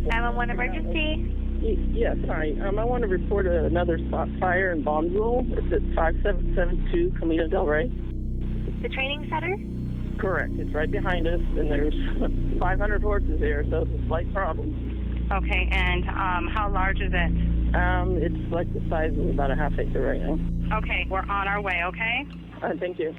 911 emergency. Yes, hi. I want to report another spot fire in Bonsall. It's at 5772 Camino del Rey. The training center? Correct. It's right behind us, and there's 500 horses here, so it's a slight problem. Okay, and how large is it? It's like the size of about a half acre right now. Okay, we're on our way, okay? Thank you.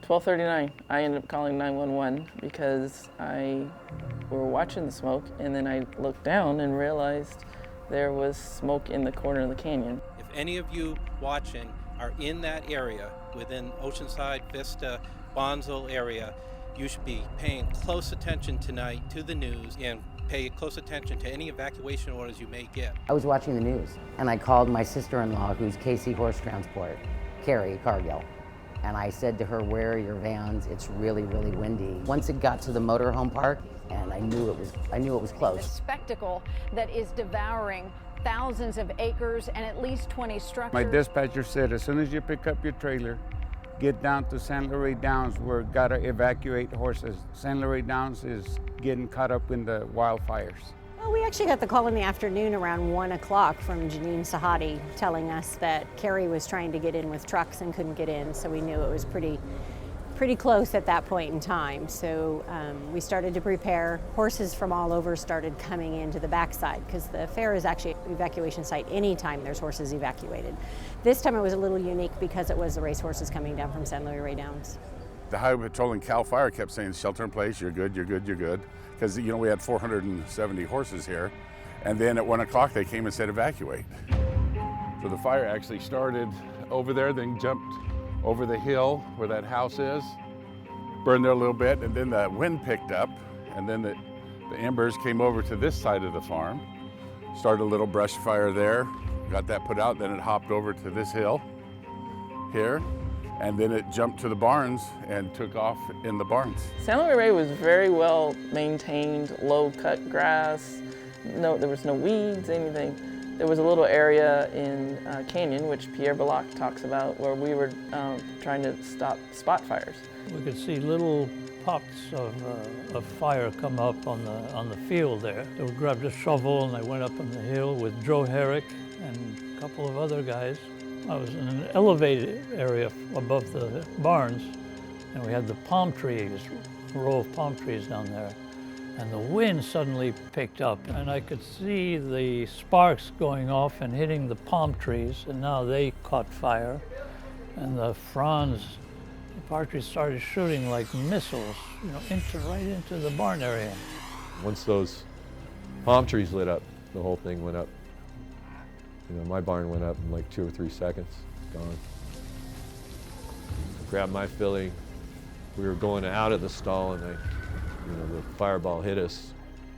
12:39, I ended up calling 911 because we were watching the smoke, and then I looked down and realized there was smoke in the corner of the canyon. If any of you watching are in that area, within Oceanside, Vista, Bonsall area, you should be paying close attention tonight to the news and pay close attention to any evacuation orders you may get. I was watching the news, and I called my sister-in-law, who's KC Horse Transport, Carrie Cargill. And I said to her, where are your vans? It's really, really windy. Once it got to the motorhome park, and I knew it was close. A spectacle that is devouring thousands of acres and at least 20 structures. My dispatcher said, as soon as you pick up your trailer, get down to San Luis Rey Downs. We're gotta evacuate horses. San Luis Rey Downs is getting caught up in the wildfires. Well, we actually got the call in the afternoon around 1 o'clock from Janine Sahadi telling us that Carrie was trying to get in with trucks and couldn't get in, so we knew it was pretty close at that point in time. So we started to prepare. Horses from all over started coming into the backside because the fair is actually an evacuation site anytime there's horses evacuated. This time it was a little unique because it was the race horses coming down from San Luis Rey Downs. The Highway Patrol and CAL FIRE kept saying, shelter in place, you're good, you're good, you're good. Because, you know, we had 470 horses here. And then at 1 o'clock, they came and said evacuate. So the fire actually started over there, then jumped over the hill where that house is, burned there a little bit, and then the wind picked up, and then the embers came over to this side of the farm. Started a little brush fire there, got that put out, then it hopped over to this hill here. And then it jumped to the barns and took off in the barns. San Luis Rey was very well maintained, low cut grass. There was no weeds, anything. There was a little area in Canyon, which Pierre Belloc talks about, where we were trying to stop spot fires. We could see little pops of fire come up on the field there. They grabbed a shovel and they went up on the hill with Joe Herrick and a couple of other guys. I was in an elevated area above the barns, and we had the palm trees, a row of palm trees down there. And the wind suddenly picked up, and I could see the sparks going off and hitting the palm trees, and now they caught fire. And the fronds, the partridge started shooting like missiles, you know, right into the barn area. Once those palm trees lit up, the whole thing went up. You know, my barn went up in like 2 or 3 seconds, gone. I grabbed my filly. We were going out of the stall, and the fireball hit us.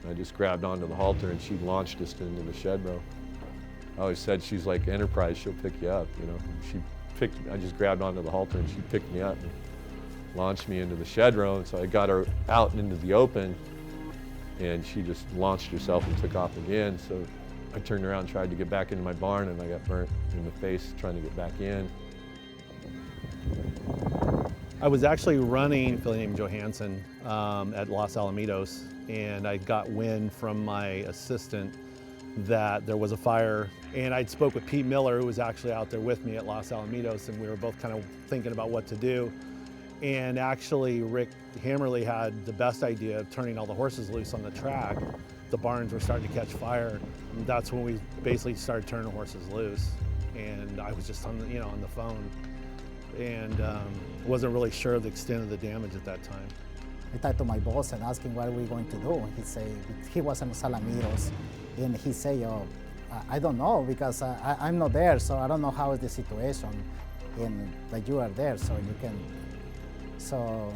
I just grabbed onto the halter, and she launched us into the shed row. I always said she's like Enterprise; she'll pick you up. You know, I just grabbed onto the halter, and she picked me up and launched me into the shed row. And so I got her out into the open, and she just launched herself and took off again. So I turned around and tried to get back into my barn, and I got burnt in the face trying to get back in. I was actually running a filly named Johansson at Los Alamitos, and I got wind from my assistant that there was a fire. And I'd spoke with Pete Miller, who was actually out there with me at Los Alamitos, and we were both kind of thinking about what to do. And actually, Rick Hammerly had the best idea of turning all the horses loose on the track. The barns were starting to catch fire. And that's when we basically started turning horses loose. And I was just on the phone, and wasn't really sure of the extent of the damage at that time. I talked to my boss and asked him what are we going to do. He said he was in Salamiros, and he said, I don't know because I'm not there, so I don't know how is the situation, and that you are there, so you can. So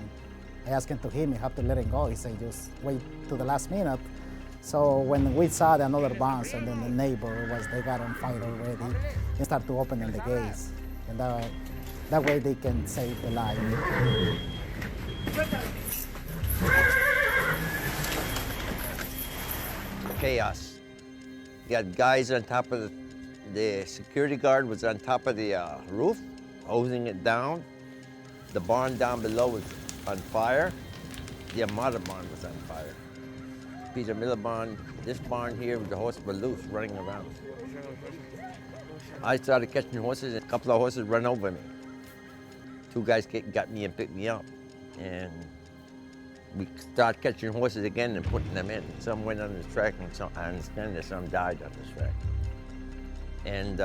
I asked him to him, you have to let him go. He said just wait to the last minute. So when we saw the another bounce, and then the neighbor they got on fire already, and start to open the gates, and that way they can save the life. Chaos. You got guys on top of the security guard was on top of the roof, hosing it down. The barn down below was on fire. The Amada barn was on fire. piece of middle barn, this barn here, the horses were loose, running around. I started catching horses, and a couple of horses run over me. Two guys got me and picked me up. And we started catching horses again and putting them in. Some went on the track, and some, I understand that some died on the track. And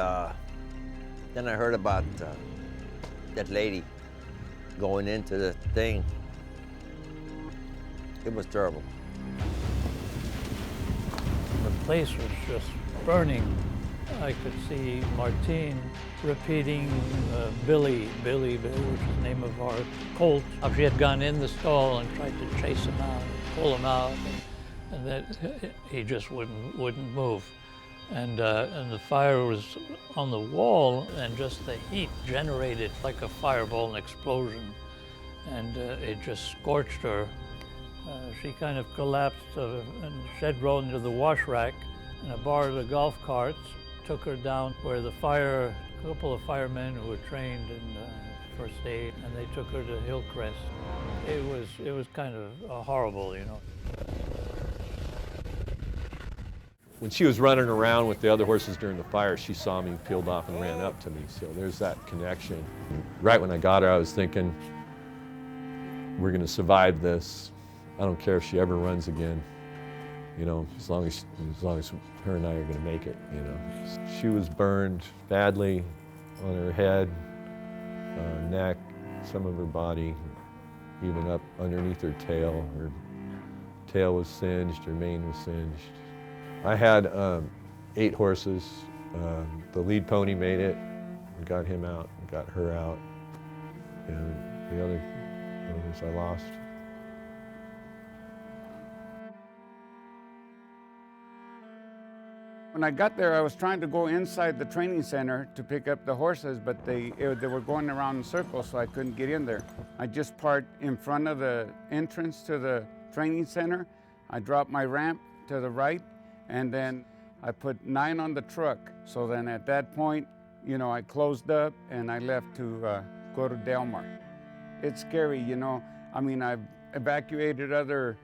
then I heard about that lady going into the thing. It was terrible. The place was just burning. I could see Martine repeating Billy, which is the name of our colt. She had gone in the stall and tried to chase him out, pull him out, and that he just wouldn't move. And the fire was on the wall, and just the heat generated like a fireball, an explosion, and it just scorched her. She kind of collapsed and shed rolled into the wash rack, and I borrowed a golf cart, took her down where a couple of firemen who were trained in first aid, and they took her to Hillcrest. It was kind of horrible, you know. When she was running around with the other horses during the fire, she saw me, peeled off and ran up to me. So there's that connection. Right when I got her, I was thinking, we're gonna survive this. I don't care if she ever runs again. You know, as long as her and I are gonna make it, you know. She was burned badly on her head, neck, some of her body, even up underneath her tail. Her tail was singed, her mane was singed. I had 8 horses. The lead pony made it, got him out, got her out, and the others I lost. When I got there, I was trying to go inside the training center to pick up the horses, but they were going around in circles, so I couldn't get in there. I just parked in front of the entrance to the training center. I dropped my ramp to the right, and then I put 9 on the truck. So then at that point, you know, I closed up and I left to go to Delmar. It's scary, you know. I mean, I've evacuated other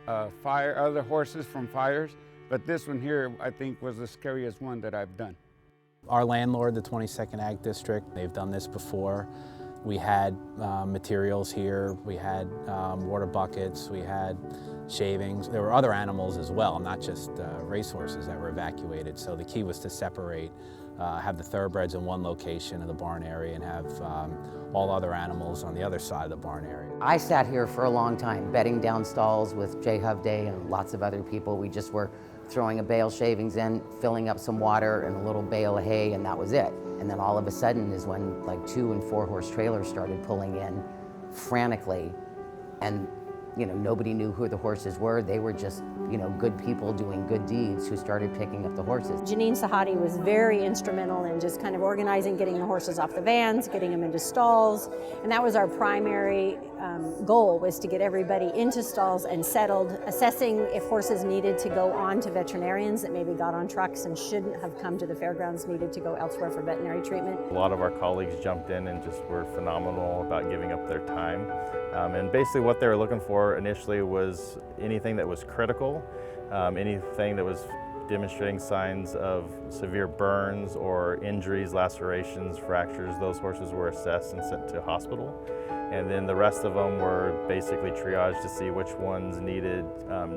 horses from fires, but this one here, I think, was the scariest one that I've done. Our landlord, the 22nd Ag District, they've done this before. We had materials here, we had water buckets, we had shavings. There were other animals as well, not just racehorses that were evacuated. So the key was to separate, have the thoroughbreds in one location in the barn area and have all other animals on the other side of the barn area. I sat here for a long time, bedding down stalls with Jay Hovday and lots of other people. We just were throwing a bale of shavings in, filling up some water and a little bale of hay, and that was it. And then all of a sudden is when like 2- and 4-horse trailers started pulling in frantically, and you know, nobody knew who the horses were. They were just, you know, good people doing good deeds who started picking up the horses. Janine Sahadi was very instrumental in just kind of organizing, getting the horses off the vans, getting them into stalls, and that was our primary goal, was to get everybody into stalls and settled, assessing if horses needed to go on to veterinarians that maybe got on trucks and shouldn't have come to the fairgrounds, needed to go elsewhere for veterinary treatment. A lot of our colleagues jumped in and just were phenomenal about giving up their time. And basically what they were looking for initially was anything that was critical, anything that was demonstrating signs of severe burns or injuries, lacerations, fractures. Those horses were assessed and sent to hospital. And then the rest of them were basically triaged to see which ones needed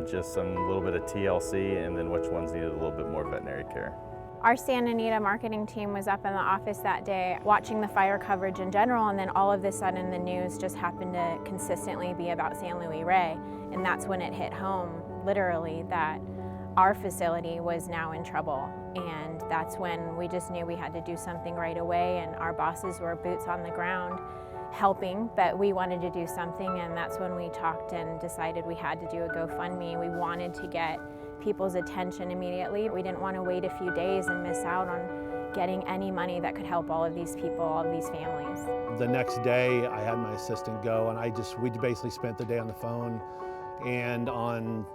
just some little bit of TLC and then which ones needed a little bit more veterinary care. Our Santa Anita marketing team was up in the office that day watching the fire coverage in general, and then all of a sudden the news just happened to consistently be about San Luis Rey, and that's when it hit home, literally, that our facility was now in trouble. And that's when we just knew we had to do something right away, and our bosses were boots on the ground helping, but we wanted to do something, and that's when we talked and decided we had to do a GoFundMe. We wanted to get people's attention immediately. We didn't want to wait a few days and miss out on getting any money that could help all of these people, all of these families. The next day, I had my assistant go, and we basically spent the day on the phone and on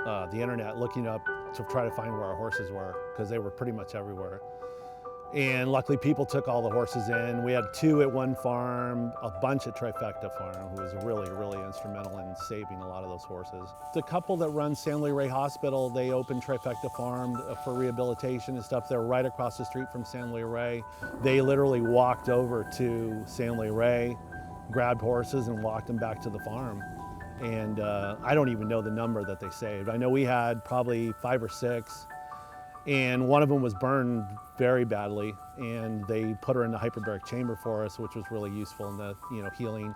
the internet looking up to try to find where our horses were, because they were pretty much everywhere. And luckily people took all the horses in. We had 2 at one farm, a bunch at Trifecta Farm, who was really, really instrumental in saving a lot of those horses. The couple that runs San Luis Rey Hospital, they opened Trifecta Farm for rehabilitation and stuff. They're right across the street from San Luis Rey. They literally walked over to San Luis Rey, grabbed horses and walked them back to the farm. And I don't even know the number that they saved. I know we had probably 5 or 6. And one of them was burned very badly, and they put her in the hyperbaric chamber for us, which was really useful in the healing.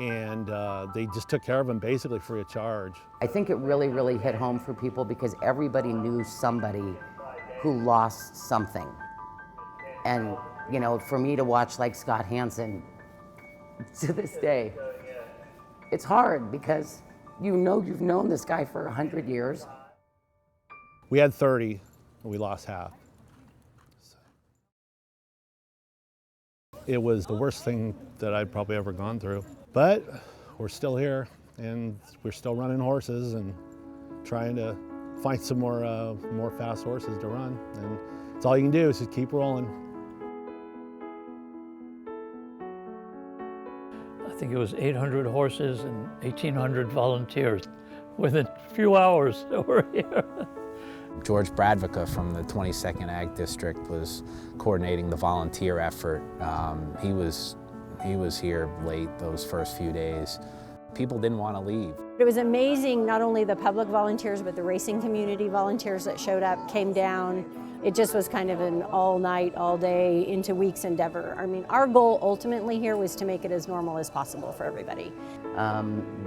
And they just took care of him basically free of charge. I think it really, really hit home for people because everybody knew somebody who lost something. And for me to watch like Scott Hansen to this day, it's hard because you've known this guy for 100 years. We had 30. We lost half. So it was the worst thing that I'd probably ever gone through. But we're still here, and we're still running horses and trying to find some more fast horses to run. And it's all you can do is just keep rolling. I think it was 800 horses and 1,800 volunteers. Within a few hours, they were here. George Bradvica from the 22nd Ag District was coordinating the volunteer effort. He was here late those first few days. People didn't want to leave. It was amazing, not only the public volunteers, but the racing community volunteers that showed up, came down. It just was kind of an all night, all day, into weeks endeavor. I mean, our goal ultimately here was to make it as normal as possible for everybody.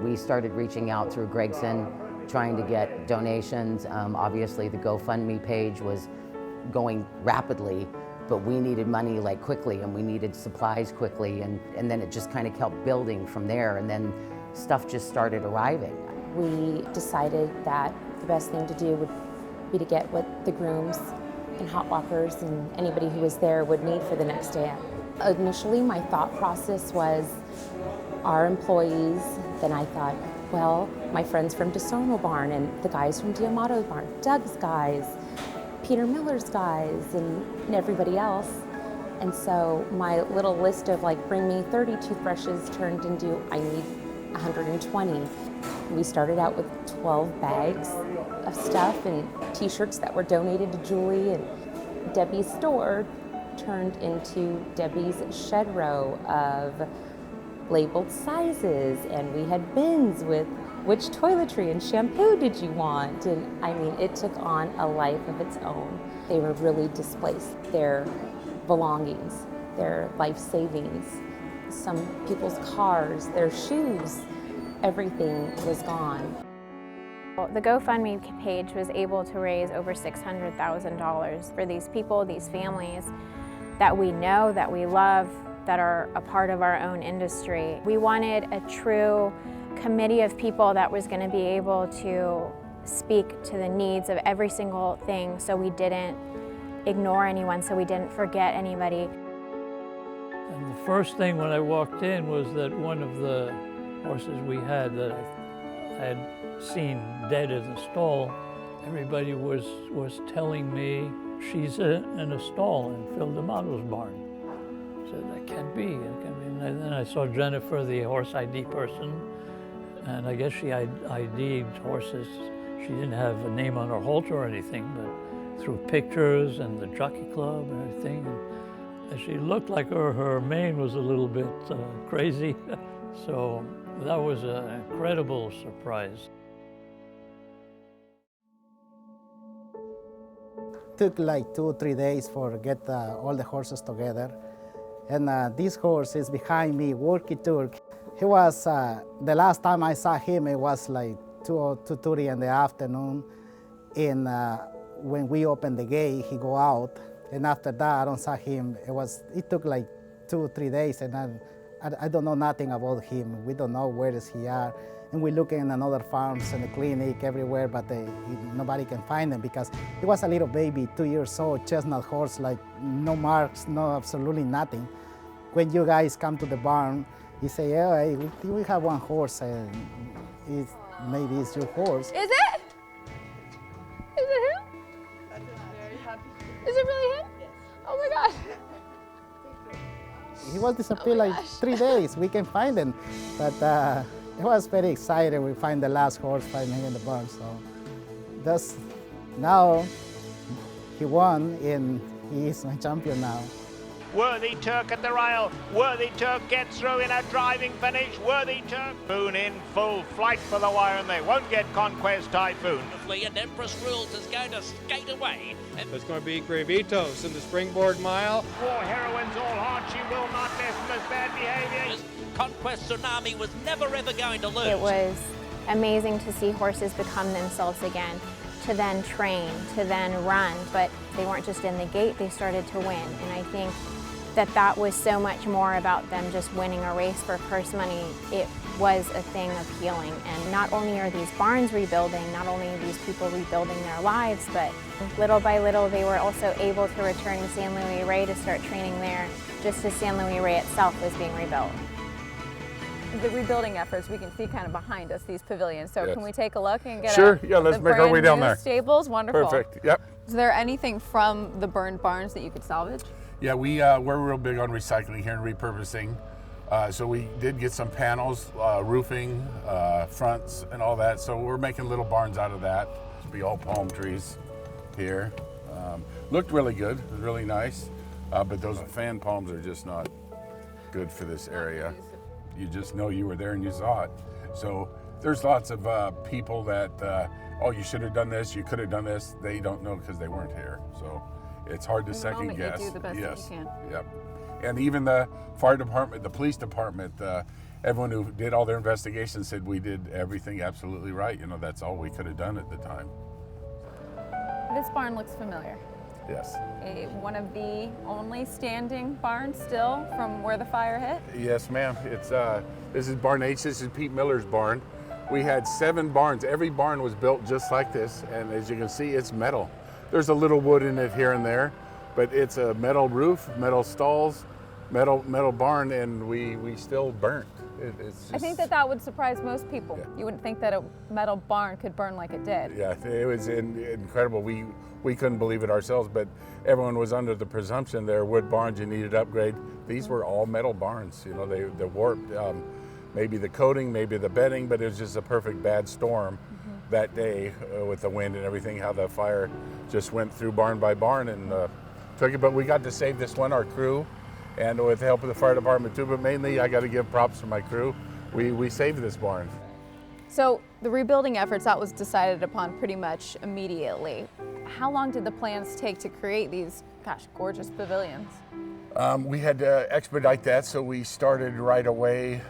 We started reaching out through Gregson, trying to get donations. Obviously the GoFundMe page was going rapidly, but we needed money like quickly, and we needed supplies quickly, and then it just kind of kept building from there, and then stuff just started arriving. We decided that the best thing to do would be to get what the grooms and hot walkers and anybody who was there would need for the next day. Initially, my thought process was our employees. Then I thought, well, my friends from DeSono Barn and the guys from Diamato Barn, Doug's guys, Peter Miller's guys, and everybody else. And so my little list of like, bring me 30 toothbrushes turned into, I need 120. We started out with 12 bags of stuff and t-shirts that were donated to Julie, and Debbie's store turned into Debbie's shed row of labeled sizes, and we had bins with which toiletry and shampoo did you want, and I mean, it took on a life of its own. They were really displaced. Their belongings, their life savings, some people's cars, their shoes, everything was gone. The GoFundMe page was able to raise over $600,000 for these people, these families that we know, that we love, that are a part of our own industry. We wanted a true committee of people that was going to be able to speak to the needs of every single thing, so we didn't ignore anyone, so we didn't forget anybody. And the first thing when I walked in was that one of the horses we had that I had seen dead in the stall, everybody was telling me she's in a stall in Phil D'Amato's barn. I said, that can't be, it can't be. And then I saw Jennifer, the horse ID person, and I guess she ID'd horses. She didn't have a name on her halter or anything, but through pictures and the jockey club and everything. And she looked like her mane was a little bit crazy. So that was an incredible surprise. Took like 2 or 3 days for get all the horses together. And this horse is behind me, Worky Turk. He was, the last time I saw him, it was like 2:30 in the afternoon. And when we opened the gate, he go out. And after that, I don't saw him. It took like 2 or 3 days, and I don't know nothing about him. We don't know where is he at. And we're looking in other farms and the clinic everywhere, but nobody can find him because he was a little baby, 2 years old, chestnut horse, like no marks, no absolutely nothing. When you guys come to the barn, you say, oh, hey, we have one horse, and maybe it's your horse. Is it? Is it him? Is it really him? Yes. Oh my God. was disappeared like 3 days. We can find him. But it was very exciting. We find the last horse finally in the barn. So that's now he won and he is my champion now. Worthy Turk at the rail. Worthy Turk gets through in a driving finish. Worthy Turk. Typhoon in full flight for the wire, and they won't get Conquest Typhoon. And Empress Rules is going to skate away. There's going to be Gravitos in the springboard mile. War heroines all hard. She will not miss bad behavior. Conquest Tsunami was never ever going to lose. It was amazing to see horses become themselves again, to then train, to then run, but they weren't just in the gate, they started to win. And I think that was so much more about them just winning a race for purse money. It was a thing of healing. And not only are these barns rebuilding, not only are these people rebuilding their lives, but little by little they were also able to return to San Luis Rey to start training there, just as San Luis Rey itself was being rebuilt. The rebuilding efforts we can see kind of behind us, these pavilions. So Yes. Can we take a look and get Sure, yeah, let's make our way down there. Stables? Wonderful. Perfect, yep. Is there anything from the burned barns that you could salvage? Yeah, we're real big on recycling here and repurposing. So we did get some panels, roofing, fronts, and all that. So we're making little barns out of that. It'll be all palm trees here. Looked really good, it was really nice. But those fan palms are just not good for this area. You just know you were there and you saw it. So there's lots of people that, oh, you should have done this, you could have done this. They don't know because they weren't here. So it's hard to second guess. You do the best yes. that you can. Yep. And even the fire department, the police department, everyone who did all their investigations said we did everything absolutely right. You know, that's all we could have done at the time. This barn looks familiar. Yes. One of the only standing barns still from where the fire hit? Yes, ma'am. It's this is Barn H. This is Pete Miller's barn. We had 7 barns. Every barn was built just like this, and as you can see, it's metal. There's a little wood in it here and there, but it's a metal roof, metal stalls, metal barn, and we still burnt. It's just, I think that would surprise most people. Yeah. You wouldn't think that a metal barn could burn like it did. Yeah, it was incredible. We couldn't believe it ourselves, but everyone was under the presumption they're wood barns, you needed upgrade. These were all metal barns. You know, they warped. Maybe the coating, maybe the bedding, but it was just a perfect bad storm that day with the wind and everything, how the fire just went through barn by barn and took it. But we got to save this one, our crew, and with the help of the fire department too, but mainly I got to give props to my crew. We saved this barn. So the rebuilding efforts, that was decided upon pretty much immediately. How long did the plans take to create these, gosh, gorgeous pavilions? We had to expedite that, so we started right away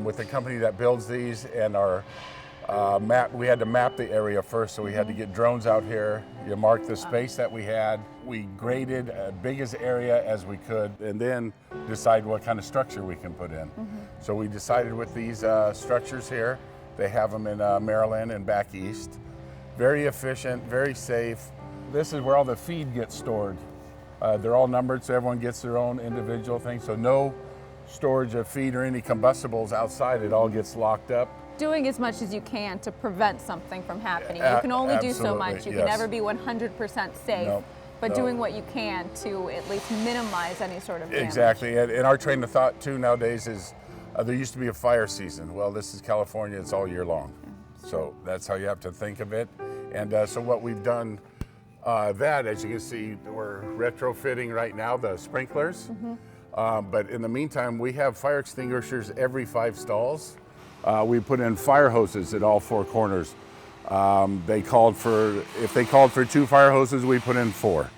with the company that builds these, and our map. We had to map the area first, so we had to get drones out here. You mark the space that we had. We graded as big as area as we could, and then decide what kind of structure we can put in. So we decided with these structures here. They have them in Maryland and back east. Very efficient, very safe. This is where all the feed gets stored. They're all numbered, so everyone gets their own individual thing. So no storage of feed or any combustibles outside. It all gets locked up. Doing as much as you can to prevent something from happening. You can only do so much. You can never be 100% safe. But doing what you can to at least minimize any sort of damage. Exactly, and our train of thought too nowadays is there used to be a fire season. Well, this is California, it's all year long. So that's how you have to think of it. And so what we've done, that as you can see, we're retrofitting right now the sprinklers. But in the meantime, we have fire extinguishers every 5 stalls. We put in fire hoses at all 4 corners. If they called for 2 fire hoses, we put in 4.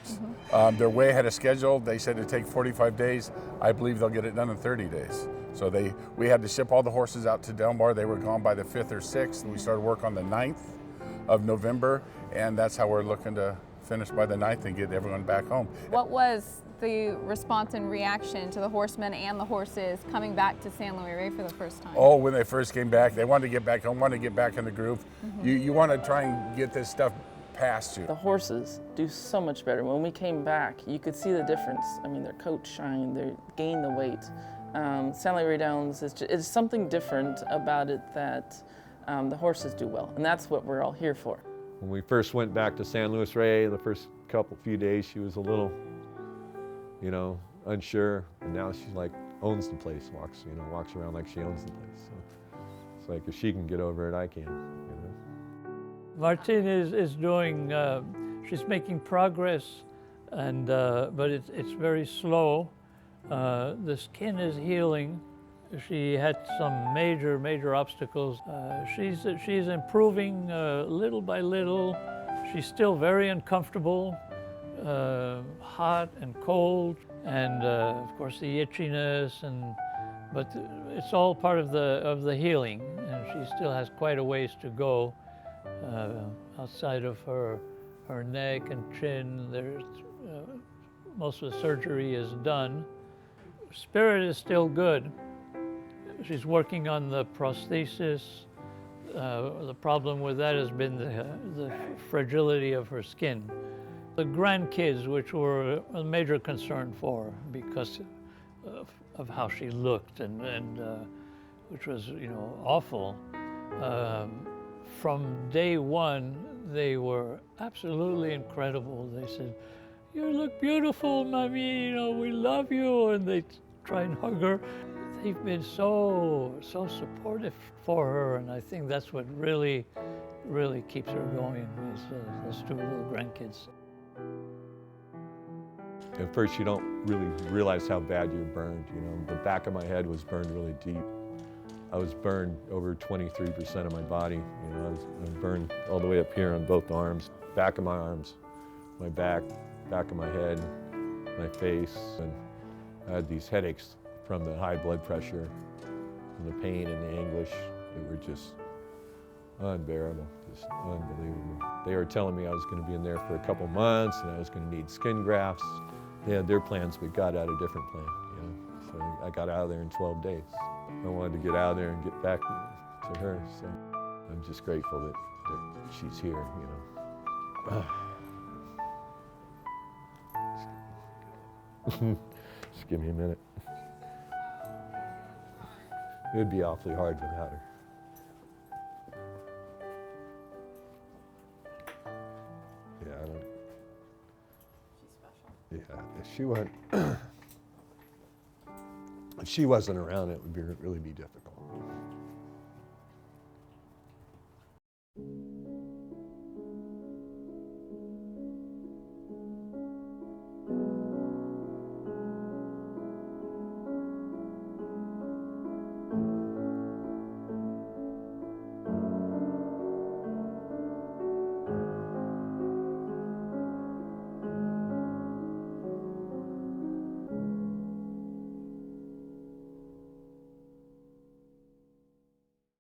They're way ahead of schedule. They said it'd take 45 days. I believe they'll get it done in 30 days. So we had to ship all the horses out to Del Mar. They were gone by the 5th or 6th. We started work on the 9th of November, and that's how we're looking to finish by the 9th and get everyone back home. What was the response and reaction to the horsemen and the horses coming back to San Luis Rey for the first time? Oh, when they first came back, they wanted to get back home, wanted to get back in the groove. You want to try and get this stuff past you. The horses do so much better. When we came back, you could see the difference. I mean, their coats shine, they gain the weight. San Luis Rey Downs is something different about it that the horses do well, and that's what we're all here for. When we first went back to San Luis Rey, the first few days, she was a little, unsure, and now she's like owns the place, walks around like she owns the place. So it's like if she can get over it, I can. Martine is doing, she's making progress, and but it's very slow. The skin is healing. She had some major obstacles. She's improving little by little. She's still very uncomfortable, hot and cold, and of course the itchiness, but it's all part of the healing, and she still has quite a ways to go. Outside of her neck and chin, there's most of the surgery is done. Spirit is still good. She's working on the prosthesis. The problem with that has been the fragility of her skin. The grandkids, which were a major concern for her because of how she looked, and which was awful. From day one, they were absolutely incredible. They said, "You look beautiful, Mommy, we love you," and they try and hug her. They've been so supportive for her, and I think that's what really keeps her going, is those two little grandkids. At first, you don't really realize how bad you're burned. The back of my head was burned really deep. I was burned over 23% of my body. I was burned all the way up here on both arms, back of my arms, my back of my head, my face, and I had these headaches from the high blood pressure and the pain and the anguish. They were just unbearable, just unbelievable. They were telling me I was going to be in there for a couple months and I was going to need skin grafts. They had their plans, but God had a different plan. So I got out of there in 12 days. I wanted to get out of there and get back to her, so I'm just grateful that she's here, Just give me a minute. It would be awfully hard without her. Yeah, I don't. She's special. Yeah, if she wasn't around, it would really be difficult.